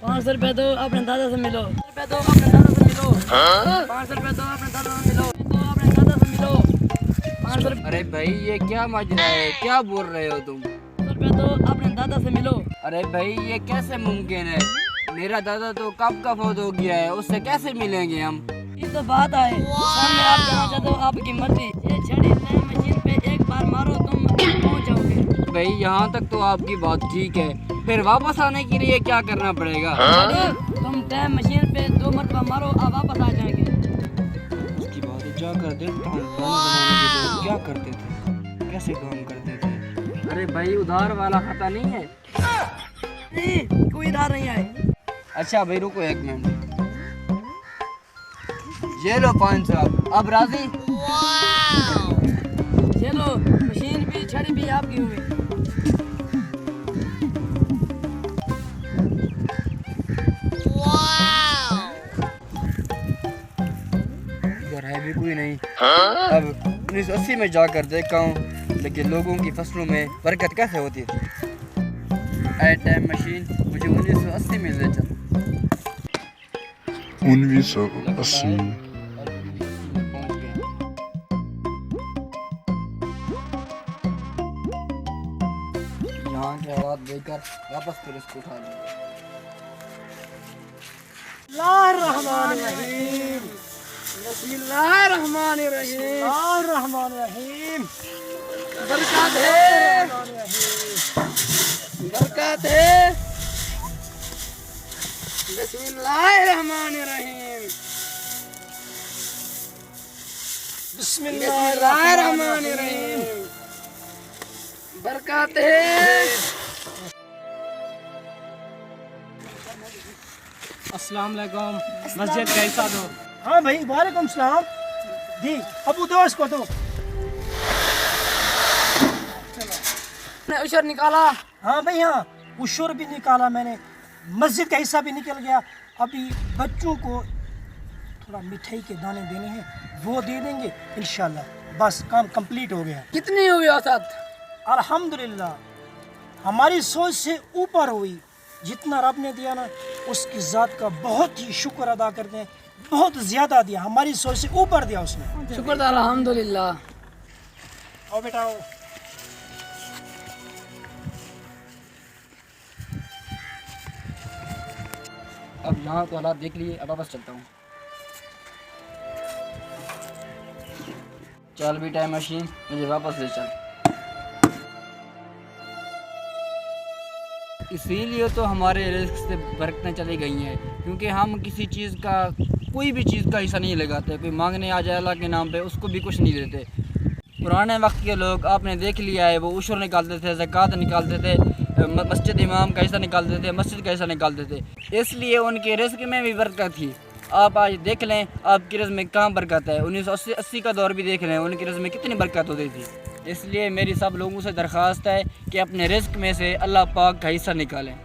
500 रुपए दो, अपने दादा से मिलो। 500 रुपए दो, अपने दादा से मिलो। 500 रुपए दो, अपने दादा से मिलो। दो, अपने दादा से मिलो। 500 रुपए। अरे भाई ये क्या माजरा है, क्या बोल रहे हो तुम? 500 रुपए दो, अपने दादा से मिलो। अरे भाई ये कैसे मुमकिन है? मेरा दादा तो कब का फौत हो गया है, उससे कैसे मिलेंगे हम? ये तो बात है, सामने आप जाना चाहते हो, आपकी मर्जी। ये छड़ी नई मशीन पे एक बार मारो, तुम पहुंच जाओगे। भाई यहाँ तक तो आपकी बात ठीक है, फिर वापस आने के लिए क्या करना पड़ेगा? छड़ी तुम टाइम मशीन पे 2 मरतबा मारो, आप वापस आ जाएंगे। उसकी बात जा कर देखता हूँ पुराने ज़माने के लोग क्या करते थे, कैसे काम करते थे। अरे भाई उधार वाला खाता नहीं है? नहीं, कोई इधर नहीं आए। अच्छा भाई रुको 1 मिनट, ये लो 500। अब राजी? चलो मशीन भी छड़ी भी आपकी हुई। इधर है भी कोई नहीं। अब 1980 में जाकर देखा हूँ, लेकिन लोगों की फसलों में बरकत कैसे होती थी। ए टाइम मशीन मुझे 1980 में ले चल। 1980। यहाँ के हालात देखकर वापस फिर इसको उठा लिया। बिस्मिल्लाहिर्रहमानिर्रहीम। बरकत है, बरकत है। बिस्मिल्लाहिर्रहमानिर्रहीम। बिस्मिल्लाहिर्रहमानिर्रहीम। बरकत है। अस्सलाम वालेकुम। मस्जिद कैसा दो? हाँ भाई, वालेकुम सलाम। दी अबू दो इसको दो। ने उशर निकाला। हाँ भाई हाँ, उशर भी निकाला मैंने, मस्जिद का हिस्सा भी निकल गया। अभी बच्चों को थोड़ा मिठाई के दाने देने हैं, वो दे देंगे इंशाल्लाह। बस काम कंप्लीट हो गया। कितनी हुई औसत? अल्हम्दुलिल्लाह हमारी सोच से ऊपर हुई। जितना रब ने दिया ना, उसकी ज़ात का बहुत ही शुक्र अदा करते हैं। बहुत ज़्यादा दिया, हमारी सोच से ऊपर दिया उसने। शुक्र था अल्हम्दुलिल्लाह। आओ बेटा आओ। अब यहाँ तो हालात देख लिए, अब वापस चलता हूँ। चल भी टाइम मशीन, मुझे वापस ले चल। इसीलिए तो हमारे रिस्क से बरकतें चली गई हैं, क्योंकि हम किसी चीज़ का, कोई भी चीज़ का हिस्सा नहीं लगाते। कोई मांगने आ जाए अल्लाह के नाम पे, उसको भी कुछ नहीं देते। पुराने वक्त के लोग आपने देख लिया है, वो उशर निकालते थे, ज़कात निकालते थे, मस्जिद इमाम का हिस्सा निकालते थे, मस्जिद का हिस्सा निकालते थे। इसलिए उनके रिस्क में भी बरकत थी। आप आज देख लें, आपकी रिस्क में कहाँ बरकत है। 1980 का दौर भी देख लें, उनकी रिस्क में कितनी बरकत होती थी। इसलिए मेरी सब लोगों से दरख्वास्त है कि अपने रिस्क में से अल्लाह पाक का हिस्सा निकालें।